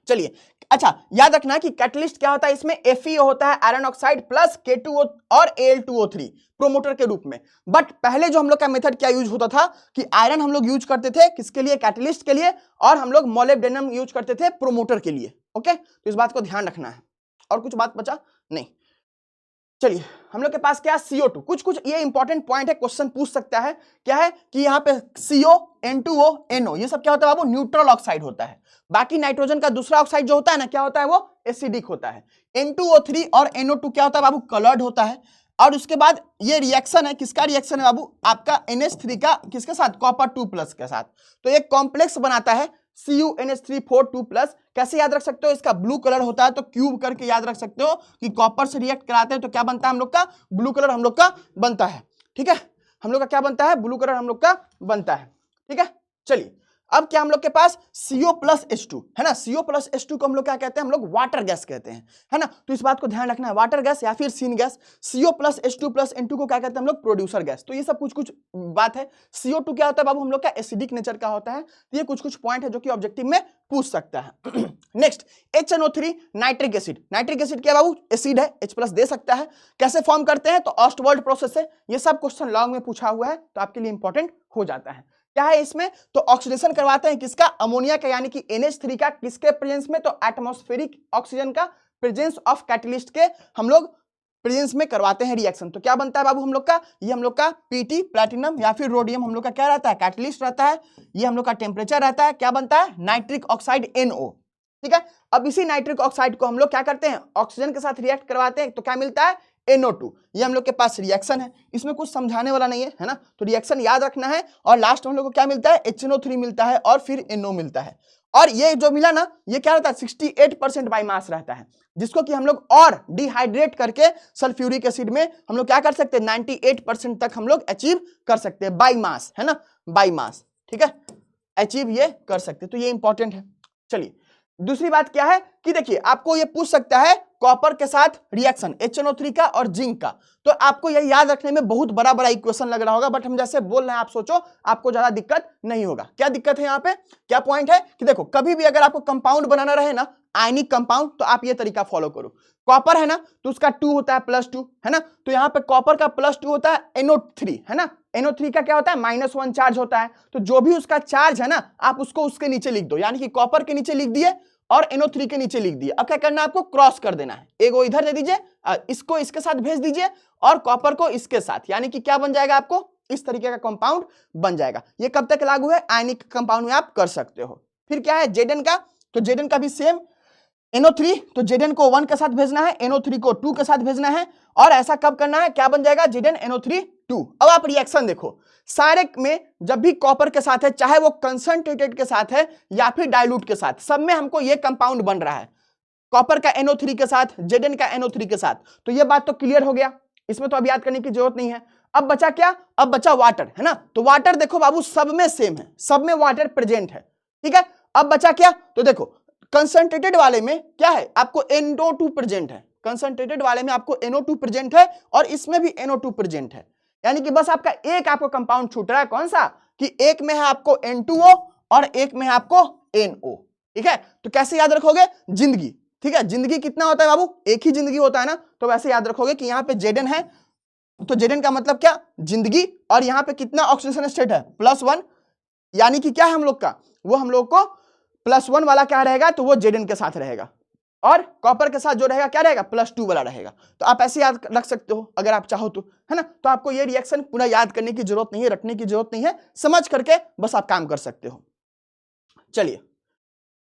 चलिए, अच्छा याद रखना कि कैटलिस्ट क्या होता है, इसमें FeO होता है, आयरन ऑक्साइड प्लस K2O और Al2O3 प्रोमोटर के रूप में। बट पहले जो हम लोग का मेथड क्या यूज होता था कि आयरन हम लोग यूज करते थे किसके लिए? कैटलिस्ट के लिए, और हम लोग मोलिब्डेनम यूज करते थे प्रोमोटर के लिए। ओके, तो इस बात को ध्यान रखना है। और कुछ बात बचा नहीं? चलिए, हम लोग के पास क्या है, CO2। कुछ ये इंपॉर्टेंट पॉइंट है, क्वेश्चन पूछ सकता है। क्या है कि यहाँ पे CO, N2O, NO, ये सब क्या होता है बाबू? न्यूट्रल ऑक्साइड होता है। बाकी नाइट्रोजन का दूसरा ऑक्साइड जो होता है ना, क्या होता है? वो एसिडिक होता है। N2O3 और NO2 क्या होता है बाबू? कलर्ड होता है। और उसके बाद ये रिएक्शन है, किसका रिएक्शन है बाबू? आपका NH3 का किसके साथ? कॉपर 2+ के साथ। तो एक कॉम्प्लेक्स बनाता है CuNH3 4 2+। कैसे याद रख सकते हो? इसका ब्लू कलर होता है, तो क्यूब करके याद रख सकते हो कि कॉपर से रिएक्ट कराते हैं तो क्या बनता है हम लोग का? ब्लू कलर हम लोग का बनता है। ठीक है, हम लोग का क्या बनता है? ब्लू कलर हम लोग का बनता है। ठीक है, चलिए अब क्या हम लोग के पास CO+H2 है ना। CO+H2 को हम लोग क्या कहते हैं? हम लोग वाटर गैस कहते हैं, है ना। तो इस बात को ध्यान रखना है, वाटर गैस या फिर सीन गैस। CO+H2+N2 को क्या कहते हैं हम लोग? Producer gas. तो ये सब कुछ बात है। CO2 क्या होता है बाबू? हम लोग का एसिडिक नेचर का होता है। तो ये कुछ पॉइंट है जो कि ऑब्जेक्टिव में पूछ सकता है। Next HNO3 nitric acid. Nitric acid क्या बाबू? एसिड है, H+ दे सकता है। कैसे फॉर्म करते हैं? तो ऑस्टवाल्ड प्रोसेस से। ये सब क्वेश्चन लॉन्ग में पूछा हुआ है, तो आपके लिए इंपॉर्टेंट हो जाता है। क्या है इसमें? तो ऑक्सीडेशन करवाते हैं किसका? अमोनिया का, यानी कि NH3 का। किसके प्रेजेंस में? तो एटमॉस्फेरिक ऑक्सीजन का प्रेजेंस ऑफ कैटलिस्ट के हम लोग प्रेजेंस में करवाते हैं रिएक्शन। तो क्या बनता है बाबू हम लोग का? ये हम लोग का PT प्लैटिनम या फिर रोडियम हम लोग का क्या रहता है? कैटलिस्ट रहता है। ये हम लोग का टेम्परेचर रहता है, क्या बनता है? Nitric oxide NO। ठीक है, अब इसी नाइट्रिक ऑक्साइड को हम लोग क्या करते हैं? ऑक्सीजन के साथ रिएक्ट करवाते हैं, तो क्या मिलता है? NO2। ये हम लोग के पास रिएक्शन है, इसमें कुछ समझाने वाला नहीं है ना। तो रिएक्शन याद रखना है, और लास्ट में हम लोग को क्या मिलता है? HNO3 मिलता है और फिर NO मिलता है। और ये जो मिला ना, ये क्या रहता है? 68% बाई मास रहता है, जिसको कि हम लोग और डिहाइड्रेट करके सल्फ्यूरिक एसिड में हम लोग क्या कर सकते हैं? 98% तक हम लोग अचीव कर सकते हैं बाई मास, है ना, बाई मास। ठीक है, अचीव ये कर सकते हैं, तो ये इंपॉर्टेंट है। चलिए, दूसरी बात क्या है कि देखिए, आपको ये पूछ सकता है कॉपर के साथ रिएक्शन HNO3 का और जिंक का। तो आपको ये याद रखने में बहुत बड़ा इक्वेशन लग रहा होगा, बट हम जैसे बोल रहे हैं आप सोचो, आपको ज्यादा दिक्कत नहीं होगा। क्या दिक्कत है यहाँ पे? क्या पॉइंट है कि देखो, कभी भी अगर आपको कंपाउंड बनाना रहे ना, आयनिक कंपाउंड, तो आप ये तरीका फॉलो करो। कॉपर है ना, तो उसका 2 होता है +2, है ना। तो यहाँ पे कॉपर का +2 होता है NO3, है ना। NO3 का क्या होता है? -1 चार्ज होता है। तो जो भी उसका चार्ज है ना, आप उसको उसके नीचे लिख दो, यानी कि कॉपर के नीचे लिख दिए और NO3 के नीचे लिख दिए। अब क्या करना है आपको? क्रॉस कर देना है, एक वो इधर दे दीजिए, इसको इसके साथ भेज दीजिए, और कॉपर को इसके साथ, यानी कि क्या बन जाएगा आपको? इस तरीके का कंपाउंड बन जाएगा। ये कब तक लागू है? आयनिक कंपाउंड में आप कर सकते हो। फिर क्या है Zn का? तो Zn का भी सेम, NO3, तो Zn को 1 के साथ भेजना है, NO3 को 2 के साथ भेजना है, और ऐसा कब करना है? क्या बन जाएगा? ZnNO3 2। अब आप रिएक्शन देखो, सारे में जब भी कॉपर के साथ है, चाहे वो कंसंट्रेटेड के साथ है या फिर डाइल्यूट के साथ, सब में हमको ये कंपाउंड बन रहा है, कॉपर का NO3 के साथ, Zn का NO3 के साथ। तो ये बात तो क्लियर हो गया, इसमें तो अब याद करने की जरूरत नहीं है। अब बचा क्या? अब बचा वाटर, है ना। तो वाटर देखो बाबू, सब में सेम है, सब में वाटर प्रेजेंट है। ठीक है, अब बचा क्या? तो देखो, कंसंट्रेटेड वाले में क्या है? आपको NO2 प्रेजेंट है, कंसंट्रेटेड वाले में आपको NO2 प्रेजेंट है, और इसमें भी NO2 प्रेजेंट है। यानी कि बस आपका एक आपको कंपाउंड छूट रहा है, कौन सा? कि एक में है आपको N2O और एक में है आपको NO। ठीक है, तो कैसे याद रखोगे? जिंदगी। ठीक है, जिंदगी कितना होता है बाबू? एक ही जिंदगी होता है ना। तो वैसे याद रखोगे कि यहाँ पे Zn है, तो Zn का मतलब क्या? जिंदगी। और यहाँ पे कितना ऑक्सीडेशन स्टेट है? +1, यानी कि क्या है हम लोग का? वो हम लोग को +1 वाला क्या रहेगा? तो वो Zn के साथ रहेगा। और कॉपर के साथ जो रहेगा क्या रहेगा, +2 वाला रहेगा। तो आप ऐसे याद रख सकते हो अगर आप चाहो तो, है ना। तो आपको ये रिएक्शन पूरा याद करने की जरूरत नहीं है, रटने की जरूरत नहीं है, समझ करके बस आप काम कर सकते हो। चलिए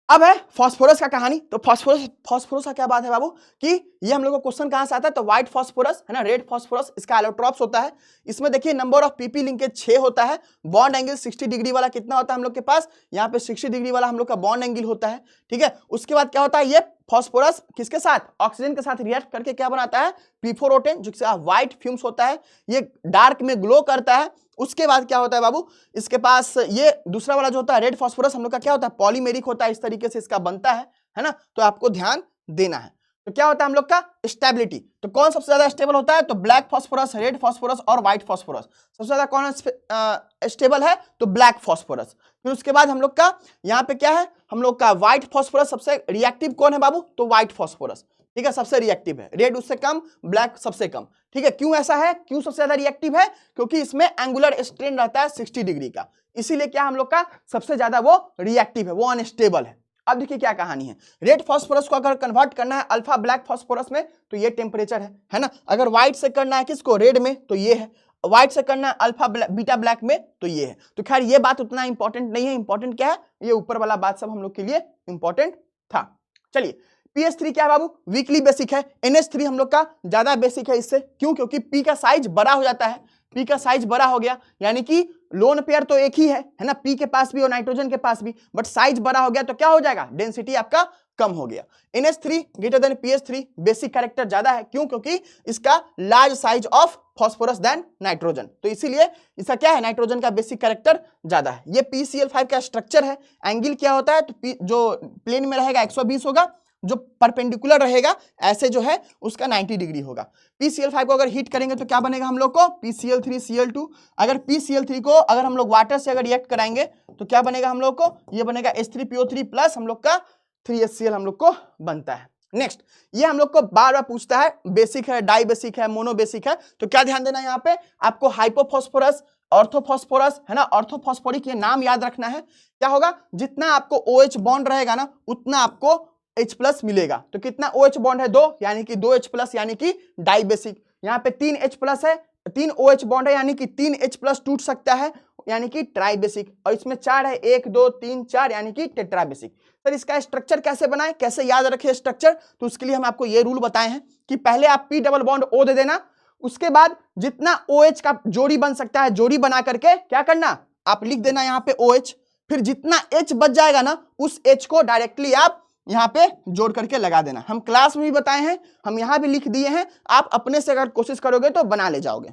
अब है फास्फोरस का कहानी। तो फास्फोरस का क्या बात है बाबू कि ये हम लोग को क्वेश्चन कहां से आता है, तो व्हाइट फास्फोरस है ना, रेड फास्फोरस, इसका एलोट्रॉप्स होता है। इसमें देखिए नंबर ऑफ पीपी लिंकेज 6 होता है। बॉन्ड एंगल 60 डिग्री वाला कितना होता है हम लोग के पास, यहाँ पे 60 डिग्री वाला हम लोग का बॉन्ड एंगल होता है, ठीक है। उसके बाद क्या होता है, ये फास्फोरस किसके साथ, ऑक्सीजन के साथ रिएक्ट करके क्या बनाता है, P4O10, जिससे व्हाइट फ्यूम्स होता है, ये डार्क में ग्लो करता है। उसके बाद क्या होता है बाबू, इसके पास ये दूसरा वाला जो होता है रेड फास्फोरस हम लोग का क्या होता है, पॉलीमेरिक होता है, इस तरीके से इसका बनता है ना। तो आपको ध्यान देना है। तो क्या होता है हम लोग का स्टेबिलिटी, तो कौन सबसे ज्यादा स्टेबल होता है, तो ब्लैक फास्फोरस, रेड फास्फोरस और व्हाइट फास्फोरस। सबसे ज्यादा कौन स्टेबल है, तो ब्लैक फास्फोरस। फिर उसके बाद हम लोग का यहाँ पे क्या है, हम लोग का व्हाइट फास्फोरस सबसे रिएक्टिव कौन है बाबू, तो व्हाइट फास्फोरस, ठीक है, सबसे रिएक्टिव है। रेड उससे कम, ब्लैक सबसे कम, ठीक है। क्यों ऐसा है, क्यों सबसे ज्यादा रिएक्टिव है, क्योंकि इसमें एंगुलर स्ट्रेन रहता है 60 डिग्री का, इसीलिए क्या हम लोग का सबसे ज्यादा वो रिएक्टिव है, वो अनस्टेबल है। अब देखिए क्या कहानी है, रेड फास्फोरस को अगर कन्वर्ट करना है अल्फा ब्लैक फास्फोरस में तो ये टेम्परेचर है ना। अगर व्हाइट से करना है किसको, रेड में, तो ये है। व्हाइट से करना है अल्फा बीटा ब्लैक में, तो ये है। तो खैर ये बात उतना इंपॉर्टेंट नहीं है, इंपॉर्टेंट क्या है, ये ऊपर वाला बात सब हम लोग के लिए इंपॉर्टेंट था। चलिए pH3 क्या है बाबू, वीकली बेसिक है। NH3 हम लोग का ज्यादा बेसिक है इससे, क्यों, क्योंकि P का साइज बड़ा हो जाता है, P का साइज बड़ा हो गया, यानी कि लोन पेयर तो एक ही है ना, P के पास भी और नाइट्रोजन के पास भी, बट साइज बड़ा हो गया तो क्या हो जाएगा, डेंसिटी आपका कम हो गया। NH3 greater than pH3, basic character ज्यादा है, क्यों, क्योंकि इसका large size of phosphorus than nitrogen, तो इसीलिए इसका क्या है, नाइट्रोजन का बेसिक कैरेक्टर ज्यादा है। ये PCl5 का स्ट्रक्चर है। एंगल क्या होता है, तो जो प्लेन में रहेगा 120 होगा, जो परपेंडिकुलर रहेगा ऐसे जो है उसका 90 डिग्री होगा। PCl5 को अगर हीट करेंगे तो क्या बनेगा हम लोग को, PCl3Cl2। अगर PCl3 को अगर हम लोग वाटर से अगर रिएक्ट कराएंगे तो क्या बनेगा हम लोग को, ये बनेगा H3PO3 प्लस हम लोग का 3HCl हम लोग को बनता है। नेक्स्ट, ये हम लोग को बार बार पूछता है, बेसिक है, डाई बेसिक है, मोनो बेसिक है, तो क्या ध्यान देना है यहाँ पे, आपको हाइपोफॉस्फोरस, ऑर्थोफॉस्फोरस है ना, ऑर्थोफॉस्फोरिक ये नाम याद रखना है। क्या होगा, जितना आपको OH बॉन्ड रहेगा ना उतना आपको H प्लस मिलेगा। तो कितना OH बॉन्ड है, 2, यानी कि 2H प्लस, यानी कि डाई बेसिक। यहाँ पे 3 H प्लस है, 3 OH बॉन्ड है, यानी कि 3 H प्लस टूट सकता है, यानी कि ट्राई बेसिक। और इसमें 4 है, 1 2 3 4, यानी कि टेट्रा बेसिक। सर इसका स्ट्रक्चर कैसे बनाए, कैसे याद रखे स्ट्रक्चर, तो उसके लिए हम आपको ये रूल बताए हैं कि पहले आप P डबल बॉन्ड O दे देना, उसके बाद जितना OH का जोड़ी बन सकता है, जोड़ी बना करके क्या करना, आप लिख देना यहाँ पे OH। फिर जितना H बच जाएगा ना, उस H को डायरेक्टली आप यहाँ पे जोड़ करके लगा देना। हम क्लास में भी बताए हैं, हम यहाँ भी लिख दिए हैं, आप अपने से अगर कोशिश करोगे तो बना ले जाओगे।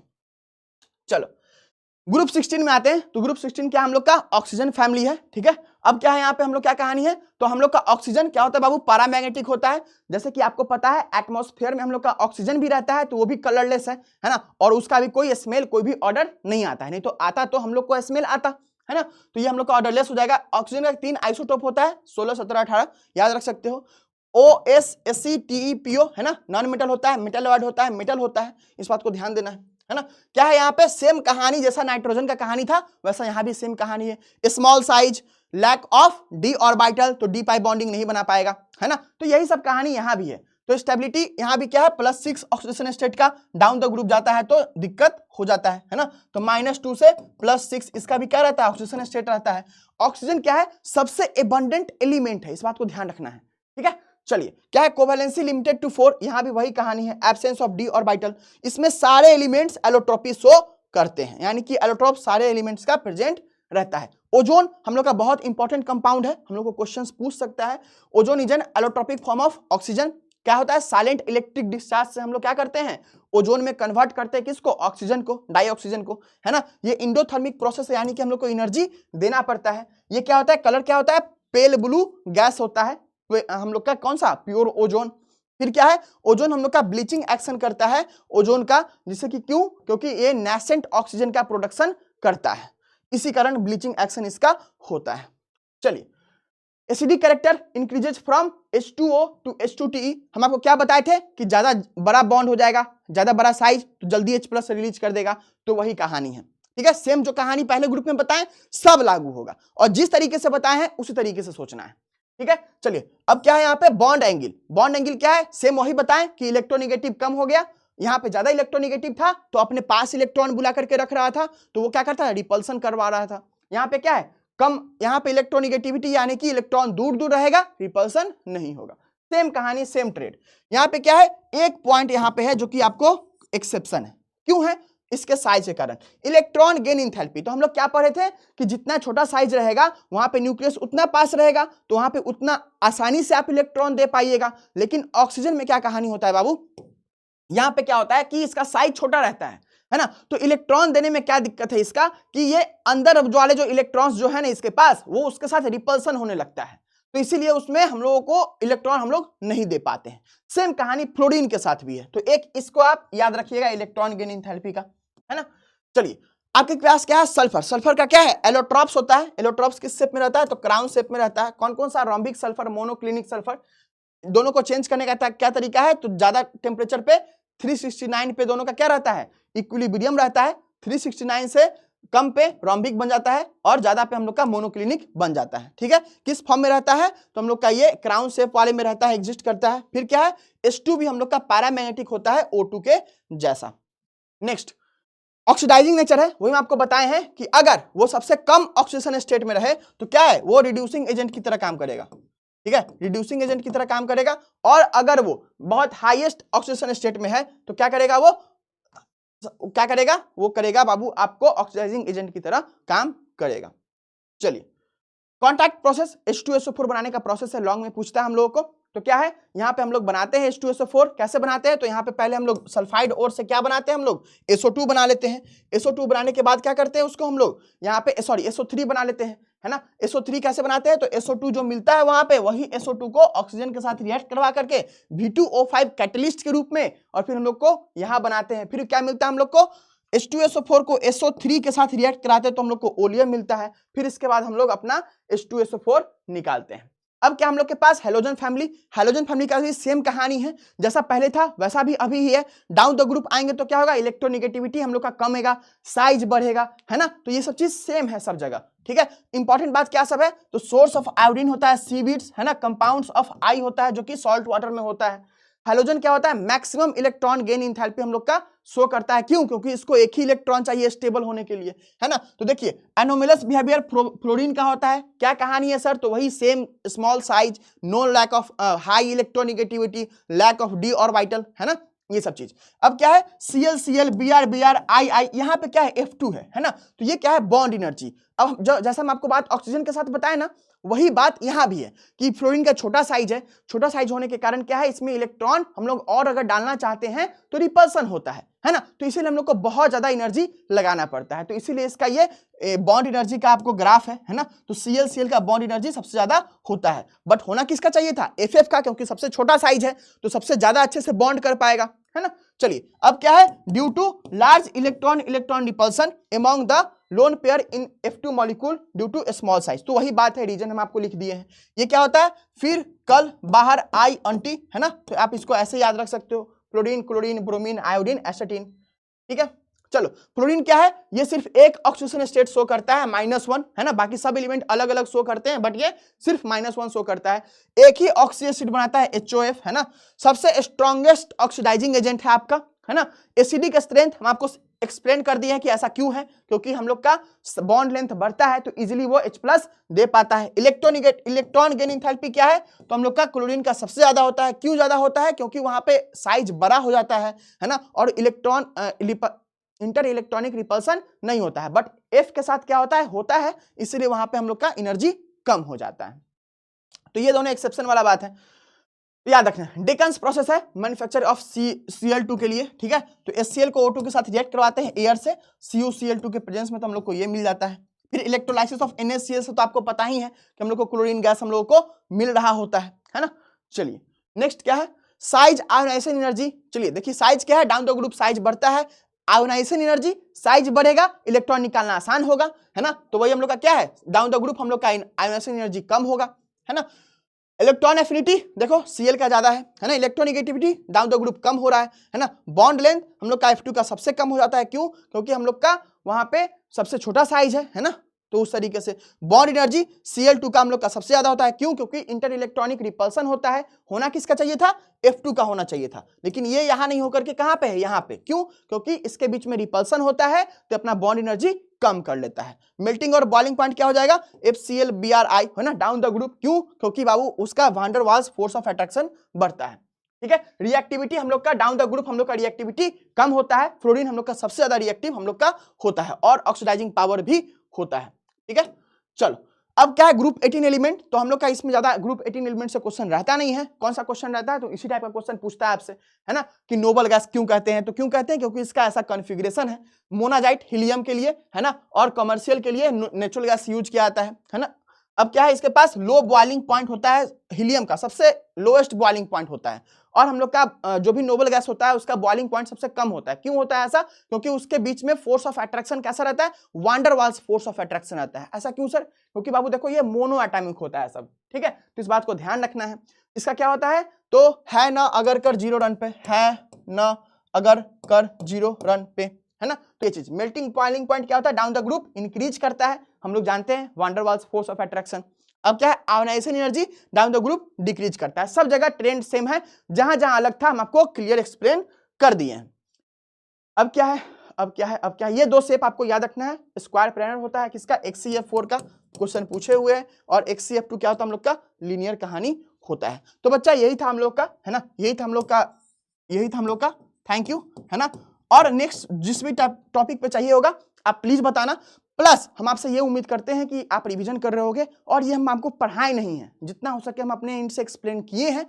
चलो ग्रुप 16 में आते हैं। तो ग्रुप 16 क्या हम लोग का ऑक्सीजन फैमिली है, ठीक है। अब क्या है यहाँ पे हम लोग क्या कहानी है, तो हम लोग का ऑक्सीजन क्या होता है बाबू, पैरामैग्नेटिक होता है। जैसे कि आपको पता है एटमॉस्फेयर में हम लोग का ऑक्सीजन भी रहता है, तो वो भी कलरलेस है ना, और उसका भी कोई स्मेल, कोई भी ऑर्डर नहीं आता है, नहीं तो आता तो हम लोग को स्मेल आता है ना। तो ये हम लोग का ऑर्डरलेस हो जाएगा। ऑक्सीजन का 3 आइसोटोप होता है, 16 17 18, याद रख सकते हो। OS SC TePO है ना, नॉन मेटल होता है, मेटल वर्ड होता है, मेटल होता है, इस बात को ध्यान देना है ना। क्या है यहाँ पे, सेम कहानी जैसा नाइट्रोजन का कहानी था वैसा यहाँ भी सेम कहानी है। Small size, lack of d orbital, तो डी पाई बॉन्डिंग नहीं बना पाएगा, है ना। तो यही सब कहानी यहाँ भी है। तो स्टेबिलिटी यहाँ भी क्या है, +6 ऑक्सीडेशन स्टेट का, डाउन द ग्रुप जाता है तो दिक्कत हो जाता है ना। तो -2 से +6 इसका भी क्या रहता है, ऑक्सीडेशन स्टेट रहता है। ऑक्सीजन क्या है, सबसे एबंडेंट एलिमेंट है, इस बात को ध्यान रखना है, ठीक है। चलिए क्या है, कोवेलेंसी लिमिटेड टू 4, यहां भी वही कहानी है, एब्सेंस ऑफ डी ऑर्बिटल। इसमें सारे एलिमेंट्स एलोट्रोपी शो करते हैं, यानी कि एलोट्रोप सारे एलिमेंट्स का प्रेजेंट रहता है। ओजोन हम लोग का बहुत इंपॉर्टेंट कंपाउंड है, हम लोग को क्वेश्चंस पूछ सकता है। Ozone is an allotropic form of oxygen. क्या होता है, साइलेंट इलेक्ट्रिक डिस्चार्ज से हम लोग क्या करते हैं, ओजोन में कन्वर्ट करते हैं किसको, ऑक्सीजन को, डाइऑक्सीजन को, है ना। ये इंडोथर्मिक प्रोसेस है, यानी कि हम लोग को एनर्जी देना पड़ता है। ये क्या होता है, कलर क्या होता है, पेल ब्लू गैस होता है हम लोग का, कौन सा, प्योर ओजोन। फिर क्या है, ओजोन हम लोग का ब्लीचिंग एक्शन करता है ओजोन का, जिससे कि क्यों, क्योंकि ये नेसेंट ऑक्सीजन का प्रोडक्शन करता है, इसी कारण ब्लीचिंग एक्शन इसका होता है। चलिए acidic character increases from H2O to H2TE। हम आपको क्या बताए थे कि ज्यादा बड़ा बॉन्ड हो जाएगा, ज्यादा बड़ा साइज तो जल्दी H प्लस रिलीज कर देगा, तो वही कहानी है, ठीक है। सेम जो कहानी पहले ग्रुप में बताएं सब लागू होगा, और जिस तरीके से बताए हैं उसी तरीके से सोचना है। ठीक है, चलिए अब क्या है यहाँ पे बॉन्ड एंगल। बॉन्ड एंगल क्या है, सेम वही बताएं कि इलेक्ट्रोनेगेटिव कम हो गया, यहाँ पे ज्यादा इलेक्ट्रोनेगेटिव था तो अपने पास इलेक्ट्रॉन बुला करके रख रहा था, तो वो क्या करता है, रिपल्सन करवा रहा था। यहाँ पे क्या है, कम, यहाँ पे इलेक्ट्रोनेगेटिविटी यानी कि इलेक्ट्रॉन दूर दूर रहेगा, रिपल्सन नहीं होगा। सेम कहानी, सेम ट्रेड। यहाँ पे क्या है, एक पॉइंट यहाँ पे है जो कि आपको एक्सेप्शन है। क्यों है, इसके साइज के कारण, इलेक्ट्रॉन गेन इंथैल्पी। तो हम लोग क्या पढ़े थे कि जितना छोटा साइज रहेगा वहां पे न्यूक्लियस उतना पास रहेगा, तो वहां पे उतना आसानी से आप इलेक्ट्रॉन दे पाइएगा। लेकिन ऑक्सीजन में क्या कहानी होता है बाबू, यहां पे क्या होता है कि इसका साइज छोटा रहता है ना, तो इलेक्ट्रॉन देने में क्या दिक्कत है इसका कि ये अंदर वाले जो इलेक्ट्रॉन्स जो है ना इसके पास, वो उसके साथ रिपल्सन होने लगता है, तो इसीलिए उसमें हम लोगों को इलेक्ट्रॉन हम लोग नहीं दे पाते हैं। सेम कहानी फ्लोरीन के साथ भी है, तो एक इसको आप याद रखिएगा इलेक्ट्रॉन गेन एंथैल्पी का, है ना। चलिए आपके पास क्या है, सल्फर। सल्फर का क्या है, एलोट्रॉप्स होता है। एलोट्रॉप्स किस शेप में रहता है, तो क्राउन शेप में रहता है। कौन कौन सा, रोम्बिक सल्फर, मोनोक्लिनिक सल्फर। दोनों को चेंज करने का क्या तरीका है, तो ज्यादा टेम्परेचर पे 369 पे दोनों का क्या रहता है, इक्विलिब्रियम रहता है। 369 से कम पे रोम्बिक बन जाता है और ज्यादा पे हम लोग का मोनोक्लिनिक बन जाता है। ठीक है, किस फॉर्म में रहता है, तो हम लोग का ये क्राउन शेप वाले में रहता है, एग्जिस्ट करता है। फिर क्या है, H2 भी हम लोग का पैरामैग्नेटिक होता है O2 के जैसा। नेक्स्ट ऑक्सीडाइजिंग नेचर है, वही हम आपको बताए हैं कि अगर वो सबसे कम ऑक्सीडेशन स्टेट में रहे तो क्या है, वो रिड्यूसिंग एजेंट की तरह काम करेगा। ठीक है, रिड्यूसिंग एजेंट की तरह काम करेगा। और अगर वो बहुत हाईएस्ट ऑक्सीडेशन स्टेट में है तो क्या करेगा, वो करेगा बाबू आपको ऑक्सीडाइजिंग एजेंट की तरह काम करेगा। चलिए कॉन्टैक्ट प्रोसेस, H2SO4 बनाने का प्रोसेस है, लॉन्ग में पूछता है हम लोगों को। तो क्या है, यहाँ पे हम लोग बनाते हैं H2SO4। कैसे बनाते हैं, तो यहाँ पे पहले हम लोग सल्फाइड और से क्या बनाते हैं, हम लोग SO2 बना लेते हैं। SO2 बनाने के बाद क्या करते हैं, उसको हम लोग यहाँ पे SO3 बना लेते हैं, है ना। SO3 कैसे बनाते हैं, तो SO2 जो मिलता है वहां पे, वही SO2 को ऑक्सीजन के साथ रिएक्ट करवा करके V2O5 कैटलिस्ट के रूप में, और फिर हम लोग को यहाँ बनाते हैं। फिर क्या मिलता है हम लोग को, H2SO4 को SO3 के साथ रिएक्ट कराते हैं तो हम लोग को ओलियम मिलता है। फिर इसके बाद हम लोग अपना H2SO4 निकालते हैं। अब क्या हम लोग के पास हैलोजन फैमिली। हैलोजन फैमिली का भी सेम कहानी है, जैसा पहले था वैसा भी अभी ही है। डाउन द ग्रुप आएंगे तो क्या होगा, इलेक्ट्रोनेगेटिविटी हम लोग का कमेगा, साइज बढ़ेगा, है ना। तो ये सब चीज सेम है सब जगह। ठीक है, इंपॉर्टेंट बात क्या सब है, तो सोर्स ऑफ आयोडीन होता है सीवीड्स, है ना। कंपाउंड्स ऑफ आई होता है जो कि सॉल्ट वाटर में होता है। हैलोजन क्या होता है, मैक्सिमम इलेक्ट्रॉन गेन इंथैल्पी हम लोग का शो करता है। क्यों, क्योंकि इसको एक ही इलेक्ट्रॉन चाहिए स्टेबल होने के लिए, है ना। तो देखिए एनोमलस बिहेवियर फ्लोरीन का होता है, क्या कहानी है सर, तो वही same, small size, no lack of high electronegativity, lack of d orbital, है ना, ये सब चीज। अब क्या है, Cl Br I, यहाँ पे क्या है, F2 है ना। तो ये क्या है, बॉन्ड एनर्जी। अब जैसा हम आपको बात ऑक्सीजन के साथ बताए ना, वही बात यहां भी है कि फ्लोरीन का छोटा साइज है। छोटा साइज होने के कारण क्या है, इसमें इलेक्ट्रॉन हम लोग और अगर डालना चाहते हैं तो रिपल्सन होता है ना। तो इसीलिए हम लोग को बहुत ज्यादा एनर्जी लगाना पड़ता है। तो इसीलिए इसका ये बॉन्ड एनर्जी का आपको ग्राफ है ना। तो Cl का बॉन्ड एनर्जी सबसे ज्यादा होता है, बट होना किसका चाहिए था, Ff का, क्योंकि सबसे छोटा साइज है तो सबसे ज्यादा अच्छे से बॉन्ड कर पाएगा, है ना। चलिए अब क्या है, due to large electron repulsion among the lone pair in F2 molecule due to small size. तो वही बात है, रीजन हम आपको लिख दिए हैं। ये क्या होता है, फिर कल बाहर आई अंटी, है ना। तो आप इसको ऐसे याद रख सकते हो, फ्लोरीन, क्लोरीन, ब्रोमीन, आयोडीन, एसेटीन। ठीक है, चलो फ्लोरीन क्या है, ये सिर्फ एक ऑक्सीडेशन स्टेट शो करता है, -1, है ना। बाकी सब एलिमेंट अलग अलग शो करते हैं, बट ये सिर्फ -1 शो करता है। एक ही ऑक्सी एसिड बनाता है, HOF, है ना। सबसे स्ट्रॉन्गेस्ट ऑक्सीडाइजिंग एजेंट है आपका, है ना। एसिडिक स्ट्रेंथ हम आपको एक्सप्लेन कर दिए हैं कि ऐसा क्यों है, क्योंकि हम लोग का बॉन्ड लेंथ बढ़ता है तो इजीली वो H+ दे पाता है। इलेक्ट्रॉन गेन एंथैल्पी क्या है, तो हम लोग का क्लोरीन का सबसे ज्यादा होता है। क्यों ज्यादा होता है, क्योंकि वहां पे साइज बड़ा हो जाता है ना। और इंटर इलेक्ट्रॉनिक रिपल्सन नहीं होता है, बट F के साथ क्या होता है, इसलिए वहां पे हम लोग का एनर्जी कम हो जाता है। तो ये दोनों एक्सेप्शन वाला बात है, याद रखना। डिकन्स प्रोसेस है मैन्युफैक्चर ऑफ Cl2 के लिए। ठीक है, तो HCl को O2 के साथ रिएक्ट करवाते हैं एयर से, CuCl2 के प्रेजेंस में, तो हम लोग को ये मिल जाता है। फिर इलेक्ट्रोलाइसिस ऑफ NaCl से तो आपको पता ही है कि हम लोग को क्लोरीन गैस हम लोगों को मिल रहा होता है ना। चलिए नेक्स्ट क्या है, साइज आयोनाइजेशन एनर्जी। चलिए देखिए साइज क्या है, डाउन द ग्रुप साइज बढ़ता है, आयोनाइजेशन एनर्जी, साइज बढ़ेगा, इलेक्ट्रॉन निकालना आसान होगा, है ना। तो वही हम लोग का क्या है, डाउन द ग्रुप हम लोग का आयोनाइजेशन एनर्जी कम होगा, है ना। इलेक्ट्रॉन एफिनिटी देखो Cl का ज्यादा है ना। इलेक्ट्रोनेगेटिविटी डाउन द ग्रुप कम हो रहा है ना। बॉन्ड लेंथ हम लोग का F2 का सबसे कम हो जाता है। क्यों, क्योंकि हम लोग का वहां पे सबसे छोटा साइज है ना। तो उस तरीके से बॉन्ड एनर्जी Cl2 का हम लोग का सबसे ज्यादा होता है। क्यों? क्योंकि इंटर इलेक्ट्रॉनिक रिपल्सन होता है, होना किसका चाहिए था? F2 का होना चाहिए था, लेकिन ये यहां नहीं होकर के कहां पे है? यहां पे। क्यों? क्योंकि इसके बीच में रिपल्सन होता है तो अपना बॉन्ड एनर्जी कम कर लेता है। मेल्टिंग और बॉइलिंग पॉइंट क्या हो जाएगा? FCl-Bri है ना, डाउन द ग्रुप। क्यों? क्योंकि बाबू उसका van der Waals force of attraction बढ़ता है। ठीक है, रिएक्टिविटी हम लोग का डाउन द ग्रुप हम लोग का रिएक्टिविटी कम होता है। फ्लोरीन हम लोग का सबसे ज्यादा रिएक्टिव हम लोग का होता है और ऑक्सीडाइजिंग पावर भी होता है। ठीक है, चलो अब क्या है ग्रुप 18 एलिमेंट, तो हम लोग का इसमें ज्यादा ग्रुप 18 एलिमेंट से क्वेश्चन रहता नहीं है। कौन सा क्वेश्चन रहता है? तो इसी टाइप का क्वेश्चन पूछता है आपसे, है ना, कि नोबल गैस क्यों कहते हैं? तो क्यों कहते हैं? क्योंकि इसका ऐसा कॉन्फ़िगरेशन है, मोनाजाइट हीलियम के लिए, है ना, और कमर्शियल के लिए नेचुरल गैस यूज किया जाता है ना। अब क्या है, इसके पास लो बॉइलिंग पॉइंट होता है, हीलियम का सबसे लोएस्ट बॉइलिंग पॉइंट होता है, और हम लोग का जो भी नोबल गैस होता है उसका बॉइलिंग पॉइंट सबसे कम होता है। क्यों होता है ऐसा? क्योंकि उसके बीच में फोर्स ऑफ अट्रैक्शन कैसा रहता है? Van der Waals force of attraction रहता है। ऐसा क्यों सर? क्योंकि बाबू देखो ये मोनो एटॉमिक होता है सब। ठीक है, तो इस बात को ध्यान रखना है। इसका क्या होता है? तो है ना अगर कर 0 रन पे, है ना अगर कर 0 रन पे, है ना। तो ये चीज मेल्टिंग बॉइलिंग पॉइंट क्या होता है? डाउन द ग्रुप इंक्रीज करता है, हम लोग जानते हैं, van der Waals force of attraction. अब क्या है? Ionisation energy down the group decrease करता है। सब जगह ट्रेंड सेम है, जहां जहां अलग था हम आपको क्लियर एक्सप्लेन कर दिए हैं। अब क्या है? अब क्या है? अब क्या है? ये दो शेप आपको याद रखना है। स्क्वायर प्लेनर होता है किसका? HCF4 का, क्वेश्चन पूछे हुए हैं, और HCF2 क्या होता है हम लोग का? लीनियर कहानी होता है। तो बच्चा यही था हम लोग का, है ना, यही था हम लोग का, थैंक यू, है ना। और नेक्स्ट जिस भी टॉपिक पे चाहिए होगा आप प्लीज बताना। प्लस हम आपसे ये उम्मीद करते हैं कि आप रिवीजन कर रहे होगे, और ये हम आपको पढ़ाए नहीं है, जितना हो सके हम अपने इनसे एक्सप्लेन किए हैं।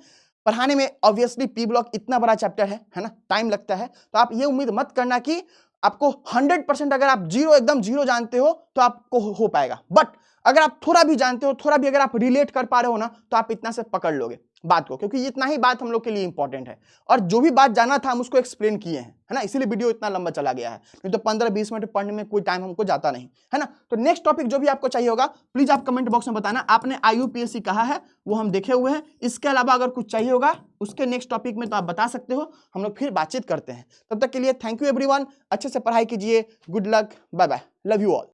पढ़ाने में ऑब्वियसली पी ब्लॉक इतना बड़ा चैप्टर है ना, टाइम लगता है, तो आप ये उम्मीद मत करना कि आपको 100% अगर आप एकदम जीरो जानते हो तो आपको हो पाएगा। बट अगर आप थोड़ा भी जानते हो, थोड़ा भी अगर आप रिलेट कर पा रहे हो ना, तो आप इतना से पकड़ लोगे बात को, क्योंकि इतना ही बात हम लोग के लिए इंपॉर्टेंट है। और जो भी बात जाना था हम उसको एक्सप्लेन किए हैं, है ना, इसीलिए वीडियो इतना लंबा चला गया है। नहीं तो 15-20 मिनट पढ़ने में कोई टाइम हमको जाता नहीं, है ना। तो नेक्स्ट टॉपिक जो भी आपको चाहिए होगा प्लीज आप कमेंट बॉक्स में बताना। आपने IUPAC कहा है वो हम देखे हुए हैं, इसके अलावा अगर कुछ चाहिए होगा उसके नेक्स्ट टॉपिक में तो आप बता सकते हो, हम लोग फिर बातचीत करते हैं। तब तक के लिए थैंक यू एवरीवन, अच्छे से पढ़ाई कीजिए, good luck, bye bye, love you all.